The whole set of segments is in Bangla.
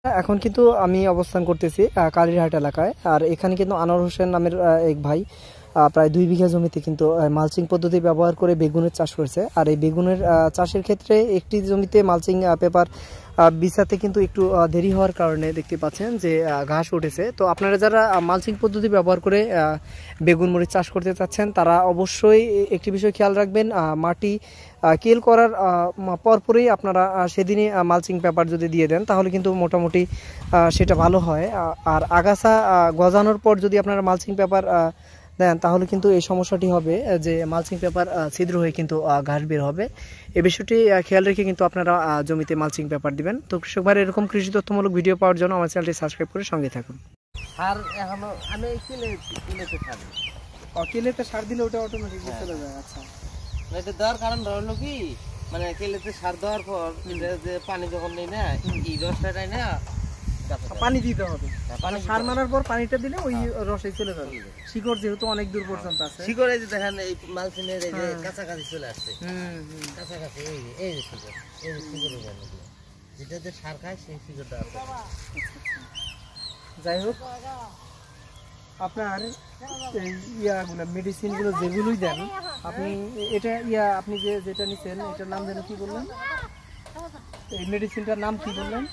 এখন কিন্তু আমি অবস্থান করতেছি কালীরহাট এলাকায়। আর এখানে কিন্তু আনোয়ার হোসেন নামের এক ভাই প্রায় 2 বিঘা জমিতে কিন্তু মালচিং পদ্ধতি ব্যবহার করে বেগুনের চাষ করেছে। আর এই বেগুনের চাষের ক্ষেত্রে একটি জমিতে মালচিং পেপার বিছাতে কিন্তু একটু দেরি হওয়ার কারণে দেখতে পাচ্ছেন যে ঘাস উঠেছে। তো আপনারা যারা মালচিং পদ্ধতি ব্যবহার করে বেগুন মরিচ চাষ করতে চাচ্ছেন তারা অবশ্যই একটি বিষয় খেয়াল রাখবেন, মাটি কেল করার পরপরই আপনারা সেদিনই মালচিং পেপার যদি দিয়ে দেন তাহলে কিন্তু মোটামুটি সেটা ভালো হয়। আর আগাছা গজানোর পর যদি আপনারা মালচিং পেপার দেন তাহলে কিন্তু এই সমস্যাটি হবে যে মালচিং পেপার ছিদ্র হয়ে কিন্তু ঘাস বের হবে। এই বিষয়টি খেয়াল রেখে কিন্তু আপনারা জমিতে মালচিং পেপার দিবেন। তো কৃষক ভাই এরকম কৃষি তথ্যমূলক ভিডিও পাওয়ার জন্য আমার চ্যানেলটি সাবস্ক্রাইব করে সঙ্গে থাকুন। আর এখনো আমি কিলেতে সার কিলেতে সার দিলে ওটা অটোমেটিক চলে যায়। আচ্ছা, এটা দেওয়ার কারণ হলো কি, মানে কিলেতে সার দেওয়ার পর যে পানি যখন নেই না, এই রসটা না পানি দিতে হবে। সার মারার পর পানিটা দিলে ওই রসে চলে যাবে। শিকড় যেহেতু অনেক দূর পর্যন্ত আছে, শিকড়ে যে দেখেন এই মালচিনের এই যে কাছাকাছি চলে আসছে, কাছাকাছি এই যে শিকড়, এই যে শিকড়ে গেল যেটাতে সার খায় সেই শিকড়টা আছে। যাই হোক, আপনার ইয়াগুলো মেডিসিনগুলো যেগুলোই দেন আপনি এটা আপনি যেটা নিচ্ছেন এটার নাম যেন কি বললেন? এই মেডিসিনটার নাম কি বললেন?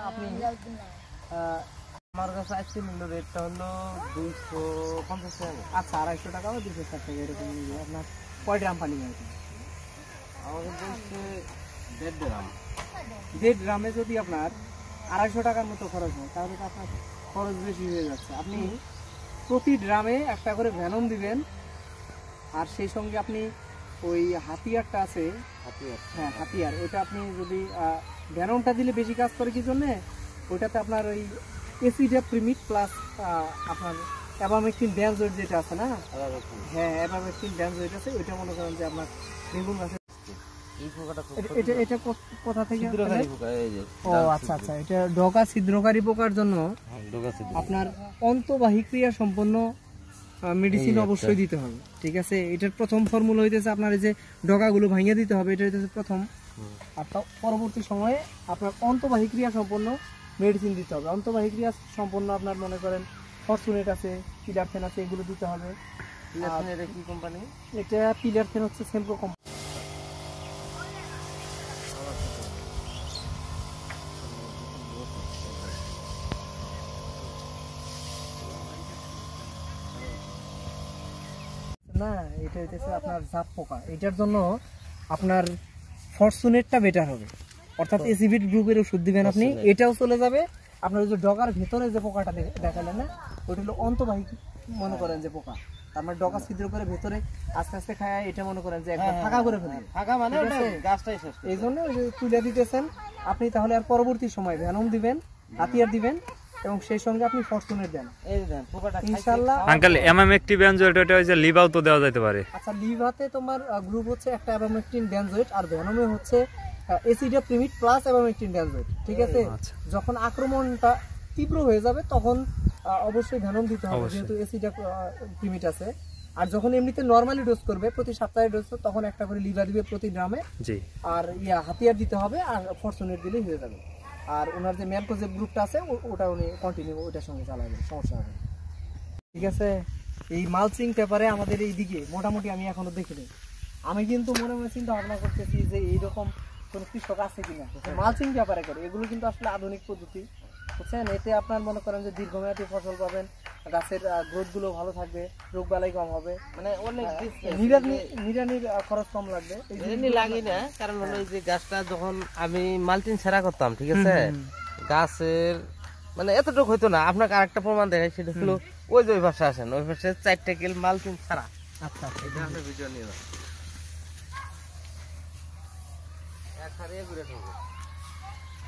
আপনি আমার কাছে আসছে মূল্য রেটটা হলো 250 টাকা। আচ্ছা, 250 টাকা বা 260 টাকা এরকম। আপনার কয় গ্রাম পানি লাগবে? আমাদের বলছে 1.5 গ্রাম। 1.5 গ্রামে যদি আপনার 250 টাকার মতো খরচ হয় তাহলে তো আপনার খরচ বেশি হয়ে যাচ্ছে। আপনি প্রতি ড্রামে একটা করে ভ্যানম দিবেন। আর সেই সঙ্গে আপনি ওই হাতিয়ারটা আছে, হ্যাঁ হাতিয়ার, ওইটা আপনি যদি ভ্যানমটা দিলে বেশি কাজ করে কি জন্যে, ওইটাতে আপনার ওই এসিডা প্রিমিট প্লাস আপনার অ্যাবামেকটিন বেনজয়েড যেটা আছে না, হ্যাঁ অ্যাবামেকটিন বেনজয়েড আছে, ওইটা মনে করেন যে আপনার বেগুন গাছে এটা কোথা থেকে? ও আচ্ছা আচ্ছা, এটা ডগা ছিদ্রকারী পোকার জন্য আপনার অন্তঃবাহী ক্রিয়া সম্পন্ন মেডিসিন অবশ্যই দিতে হবে। ঠিক আছে, এটার প্রথম ফর্মুলা হইতেছে আপনার এই যে ডগাগুলো ভাঙিয়ে দিতে হবে, এটা হইতেছে প্রথম। আর পরবর্তী সময়ে আপনার অন্তঃবাহী ক্রিয়া সম্পন্ন মেডিসিন দিতে হবে। অন্তঃবাহী ক্রিয়া সম্পন্ন আপনার মনে করেন ফরচুনেট আছে, পিলারথেন আছে, এগুলো দিতে হবে। এটা কি কোম্পানি? এটা পিলারথেন হচ্ছে সেমপ্রো কোম্পানি। না, এটা হইতেছে আপনার জাপ পোকা। এটার জন্য আপনার ফরচুনেটটা বেটার হবে, অর্থাৎ এসিভিট গ্রুপের ওষুধ দিবেন আপনি, এটাও চলে যাবে। আপনার যে ডগার ভেতরে যে পোকাটা দেখালেন না, ওটা হলো অন্তঃবাহী মনে করেন যে পোকা, তার মানে ডগা ছিদ্র করে ভেতরে আস্তে আস্তে খায়, এটা মনে করেন যে একবার ফাঁকা করে ফেলবে, ফাঁকা মানে গাছটাই শেষ। এই জন্য তুলে দিতেছেন আপনি। তাহলে আর পরবর্তী সময় ভ্যানম দিবেন, হাতিয়ার দিবেন এবং সেই সঙ্গে আপনি ফরচুনেট দেন, এই দেন পোকাটা ইনশাআল্লাহ। আঙ্কেল অ্যামামেকটিন বেনজয়েড এটা হচ্ছে লিভাও তো দেওয়া যেতে পারে? আচ্ছা, লিভাতে তোমার গ্রুপ হচ্ছে একটা অ্যাবামেকটিন বেনজয়েড, আর ভ্যানমে হচ্ছে এসিডা প্রিমিট প্লাস অ্যাবামেকটিন বেনজয়েড। ঠিক আছে, যখন আক্রমণটা তীব্র হয়ে যাবে তখন অবশ্যই ভ্যানম দিতে হবে, যেহেতু এসিডা প্রিমিট আছে। আর যখন এমনিতে নরমালি ডোজ করবে প্রতি সপ্তাহে ডোজ, তখন একটা করে লিভার দিবে প্রতি গ্রামে, আর হাতিয়ার দিতে হবে, আর ফরচুনেট দিলেই হয়ে যাবে। আর ওনার যে ম্যানকো যে গ্রুপটা আছে ওটা উনি কন্টিনিউ ওইটার সঙ্গে চালাবেন, সমস্যা হবে। ঠিক আছে, এই মালচিং পেপারে আমাদের এই দিকে মোটামুটি আমি এখনো দেখিনি। আমি কিন্তু মনে মনে চিন্তা ভাবনা করতেছি যে এইরকম কোনো কৃষক আছে কিনা মালচিং পেপারে করে। এগুলো কিন্তু আসলে আধুনিক পদ্ধতি, বুঝছেন। এতে আপনার মনে করেন যে দীর্ঘমেয়াদী ফসল পাবেন, গাছের গ্রোথ গুলো ভালো থাকবে, রোগ বালাই কম হবে, মানে অনেক নিড়ানির খরচ কম লাগবে। লাগে না, কারণ হলো এই যে গাছটা যখন আমি মালচিং ছাড়া করতাম, ঠিক আছে, গাছের মানে এতটুকু হইতো না। আপনাকে আরেকটা প্রমাণ দেখাই, সেটা হলো ওই যে ওই পাশে আসেন, ওই পাশে 4টা কিল মালচিং ছাড়া। আচ্ছা, এটা আপনি ভিডিও নিয়ে যান, একসাথে ঘুরে থাকবো।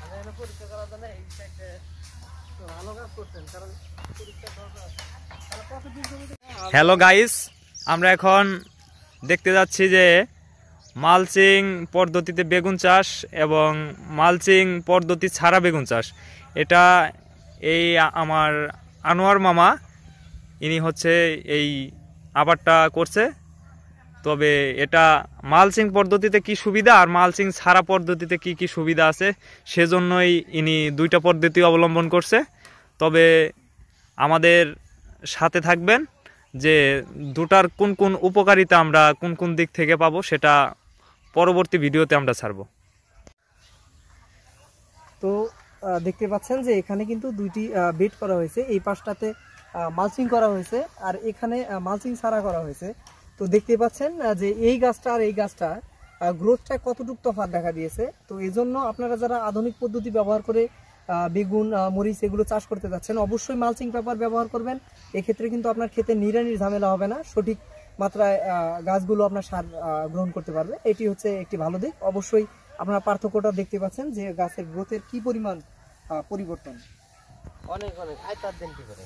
আমি এখানে পরীক্ষা করার জন্য এই সাইডে ভালো কাজ করছেন, কারণ পরীক্ষা দরকার। হ্যালো গাইস, আমরা এখন দেখতে যাচ্ছি যে মালচিং পদ্ধতিতে বেগুন চাষ এবং মালচিং পদ্ধতি ছাড়া বেগুন চাষ। এটা এই আমার আনোয়ার মামা, ইনি হচ্ছে এই আবারটা করছে। তবে এটা মালচিং পদ্ধতিতে কি সুবিধা আর মালচিং ছাড়া পদ্ধতিতে কি কি সুবিধা আছে সেজন্যই ইনি দুইটা পদ্ধতি অবলম্বন করছে। তবে আমাদের সাথে থাকবেন যে দুটার কোন কোন উপকারিতা আমরা কোন কোন দিক থেকে পাবো সেটা পরবর্তী ভিডিওতে আমরা ছাড়বো। তো দেখতে পাচ্ছেন যে এখানে কিন্তু দুইটি বেড করা হয়েছে, এই পাশটাতে মালচিং করা হয়েছে আর এখানে মালচিং ছাড়া করা হয়েছে। তো দেখতে পাচ্ছেন যে এই গাছটা আর এই গাছটা গ্রোথটা কতটুকু তফাৎ দেখা দিয়েছে। তো এই জন্য আপনারা যারা আধুনিক পদ্ধতি ব্যবহার করে বেগুন মরিচ এগুলো চাষ করতে যাচ্ছেন অবশ্যই মালচিং পেপার ব্যবহার করবেন। এক্ষেত্রে কিন্তু আপনার ক্ষেতে নিড়ানির ঝামেলা হবে না, সঠিক মাত্রায় গাছগুলো আপনার সার গ্রহণ করতে পারবে। এটি হচ্ছে একটি ভালো দিক। অবশ্যই আপনারা পার্থক্যটা দেখতে পাচ্ছেন যে গাছের গ্রোথের কি পরিমাণ পরিবর্তন। অনেক অনেক আয় তার দিন কি করে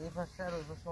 এই পাশে আর ওই পাশে